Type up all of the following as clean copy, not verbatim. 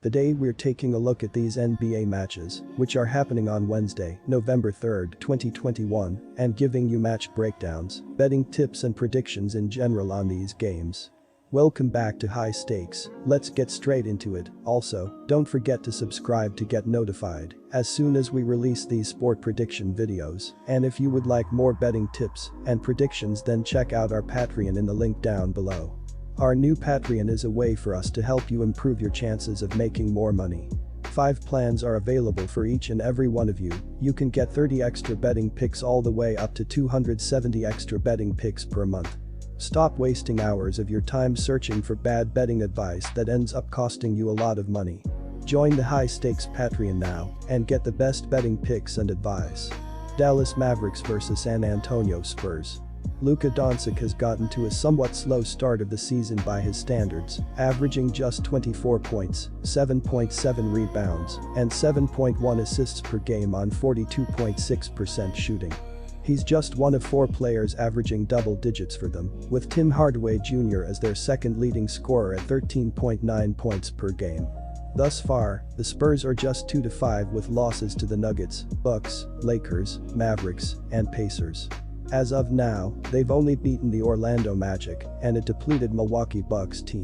Today we're taking a look at these NBA matches, which are happening on Wednesday, November 3rd, 2021, and giving you match breakdowns, betting tips and predictions in general on these games. Welcome back to High Stakes, let's get straight into it. Also, don't forget to subscribe to get notified as soon as we release these sport prediction videos, and if you would like more betting tips and predictions, then check out our Patreon in the link down below. Our new Patreon is a way for us to help you improve your chances of making more money. 5 plans are available for each and every one of you. You can get 30 extra betting picks all the way up to 270 extra betting picks per month. Stop wasting hours of your time searching for bad betting advice that ends up costing you a lot of money. Join the High Stakes Patreon now and get the best betting picks and advice. Dallas Mavericks vs San Antonio Spurs. Luka Doncic has gotten to a somewhat slow start of the season by his standards, averaging just 24 points, 7.7 rebounds, and 7.1 assists per game on 42.6% shooting. He's just one of 4 players averaging double digits for them, with Tim Hardaway Jr. as their second leading scorer at 13.9 points per game. Thus far, the Spurs are just 2-5 with losses to the Nuggets, Bucks, Lakers, Mavericks, and Pacers. As of now, they've only beaten the Orlando Magic and a depleted Milwaukee Bucks team.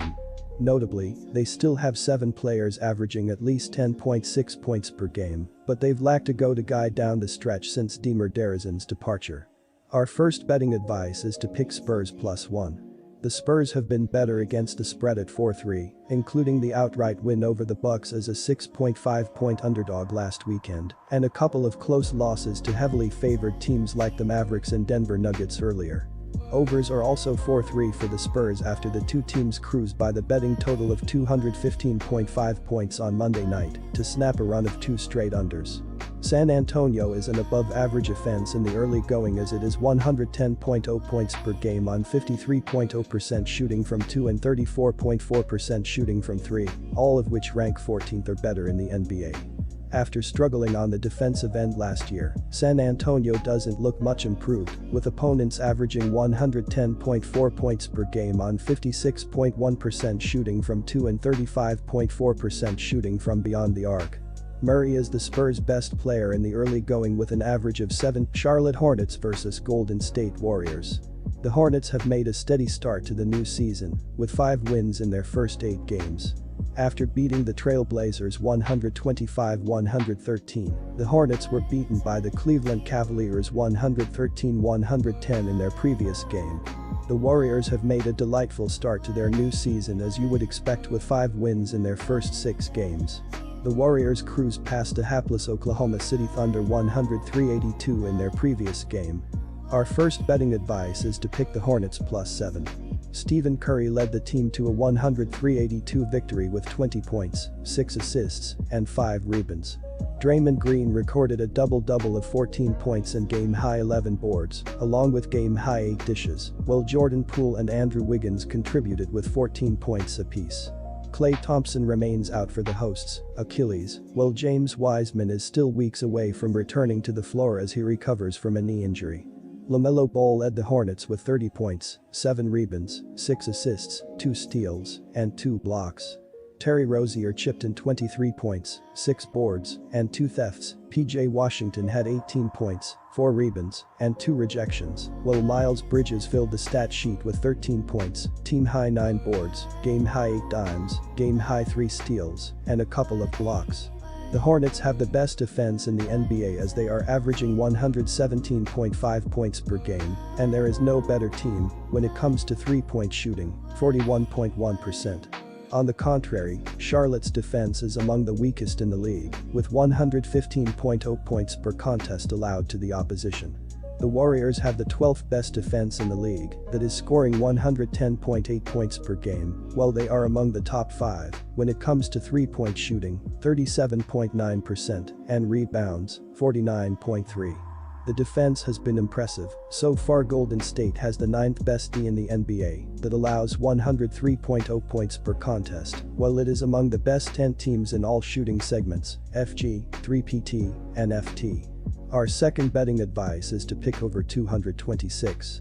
Notably, they still have 7 players averaging at least 10.6 points per game, but they've lacked a go-to guy down the stretch since DeMar DeRozan's departure. Our first betting advice is to pick Spurs +1. The Spurs have been better against the spread at 4-3, including the outright win over the Bucks as a 6.5-point underdog last weekend, and a couple of close losses to heavily favored teams like the Mavericks and Denver Nuggets earlier. Overs are also 4-3 for the Spurs after the two teams cruised by the betting total of 215.5 points on Monday night to snap a run of 2 straight unders. San Antonio is an above-average offense in the early going as it is 110.0 points per game on 53.0% shooting from 2 and 34.4% shooting from 3, all of which rank 14th or better in the NBA. After struggling on the defensive end last year, San Antonio doesn't look much improved, with opponents averaging 110.4 points per game on 56.1% shooting from 2 and 35.4% shooting from beyond the arc. Murray is the Spurs' best player in the early going with an average of 7. Charlotte Hornets vs Golden State Warriors. The Hornets have made a steady start to the new season, with 5 wins in their first 8 games. After beating the Trail Blazers 125-113, the Hornets were beaten by the Cleveland Cavaliers 113-110 in their previous game. The Warriors have made a delightful start to their new season as you would expect with 5 wins in their first 6 games. The Warriors cruised past the hapless Oklahoma City Thunder 103-82 in their previous game. Our first betting advice is to pick the Hornets +7. Stephen Curry led the team to a 103-82 victory with 20 points, 6 assists, and 5 rebounds. Draymond Green recorded a double-double of 14 points and game-high 11 boards, along with game-high 8 dishes, while Jordan Poole and Andrew Wiggins contributed with 14 points apiece. Klay Thompson remains out for the hosts' Achilles, while James Wiseman is still weeks away from returning to the floor as he recovers from a knee injury. LaMelo Ball led the Hornets with 30 points, 7 rebounds, 6 assists, 2 steals, and 2 blocks. Terry Rozier chipped in 23 points, 6 boards, and 2 thefts. PJ Washington had 18 points, 4 rebounds, and 2 rejections, while Miles Bridges filled the stat sheet with 13 points, team-high 9 boards, game-high 8 dimes, game-high 3 steals, and a couple of blocks. The Hornets have the best defense in the NBA as they are averaging 117.5 points per game, and there is no better team when it comes to 3-point shooting, 41.1%. On the contrary, Charlotte's defense is among the weakest in the league, with 115.0 points per contest allowed to the opposition. The Warriors have the 12th best defense in the league that is scoring 110.8 points per game, while they are among the top 5 when it comes to 3-point shooting, 37.9%, and rebounds, 49.3%. The defense has been impressive. So far Golden State has the 9th best D in the NBA that allows 103.0 points per contest, while it is among the best 10 teams in all shooting segments, FG, 3PT, and FT. Our second betting advice is to pick over 226.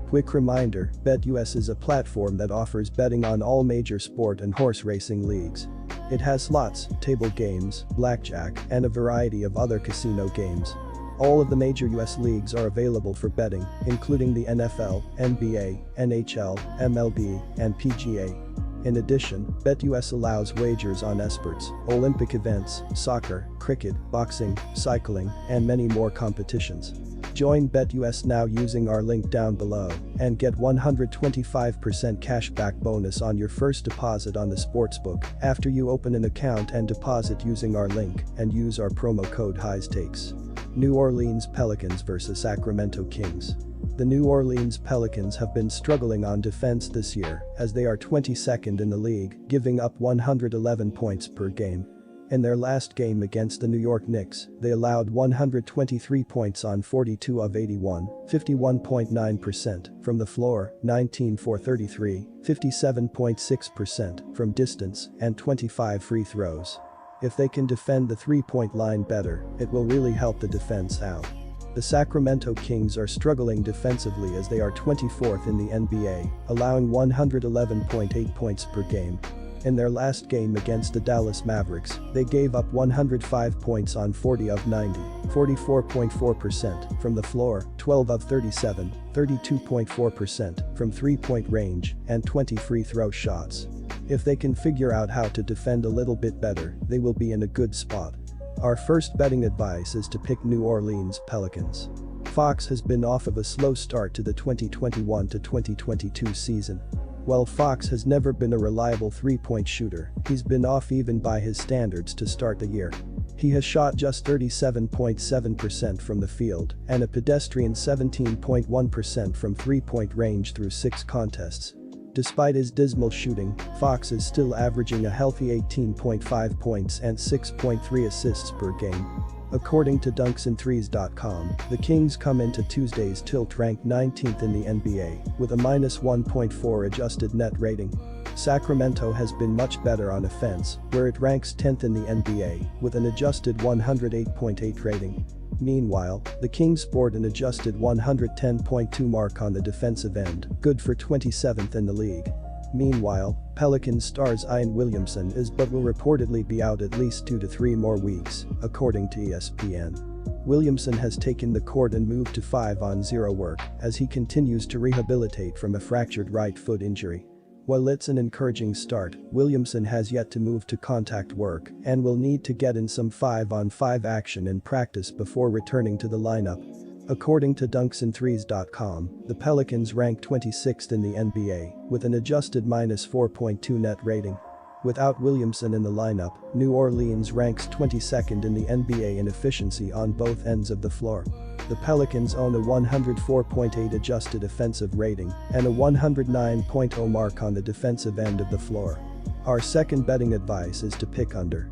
Quick reminder, BetUS is a platform that offers betting on all major sport and horse racing leagues. It has slots, table games, blackjack, and a variety of other casino games. All of the major US leagues are available for betting, including the NFL, NBA, NHL, MLB, and PGA. In addition, BetUS allows wagers on esports, Olympic events, soccer, cricket, boxing, cycling, and many more competitions. Join BetUS now using our link down below and get 125% cashback bonus on your first deposit on the sportsbook after you open an account and deposit using our link and use our promo code HIGHSTAKES. New Orleans Pelicans vs Sacramento Kings. The New Orleans Pelicans have been struggling on defense this year as they are 22nd in the league, giving up 111 points per game. In their last game against the New York Knicks, they allowed 123 points on 42 of 81, 51.9% from the floor, 19 for 33, 57.6% from distance, and 25 free throws. If they can defend the three-point line better, it will really help the defense out. The Sacramento Kings are struggling defensively as they are 24th in the NBA, allowing 111.8 points per game. In their last game against the Dallas Mavericks, they gave up 105 points on 40 of 90, 44.4% from the floor, 12 of 37, 32.4% from three-point range, and 20 free throw shots. If they can figure out how to defend a little bit better, they will be in a good spot. Our first betting advice is to pick New Orleans Pelicans. Fox has been off of a slow start to the 2021 to 2022 season. While Fox has never been a reliable three-point shooter, he's been off even by his standards to start the year. He has shot just 37.7% from the field and a pedestrian 17.1% from three-point range through 6 contests. Despite his dismal shooting, Fox is still averaging a healthy 18.5 points and 6.3 assists per game. According to dunksandthrees.com, the Kings come into Tuesday's tilt ranked 19th in the NBA with a -1.4 adjusted net rating. Sacramento has been much better on offense, where it ranks 10th in the NBA with an adjusted 108.8 rating. Meanwhile, the Kings sport an adjusted 110.2 mark on the defensive end, good for 27th in the league. Meanwhile, Pelicans star Zion Williamson is but will reportedly be out at least 2 to 3 more weeks, according to ESPN. Williamson has taken the court and moved to 5-on-0 work as he continues to rehabilitate from a fractured right foot injury. While it's an encouraging start, Williamson has yet to move to contact work and will need to get in some 5-on-5 action in practice before returning to the lineup. According to dunksandthrees.com, the Pelicans rank 26th in the NBA with an adjusted -4.2 net rating. Without Williamson in the lineup, New Orleans ranks 22nd in the NBA in efficiency on both ends of the floor. The Pelicans own a 104.8 adjusted offensive rating and a 109.0 mark on the defensive end of the floor. Our second betting advice is to pick under.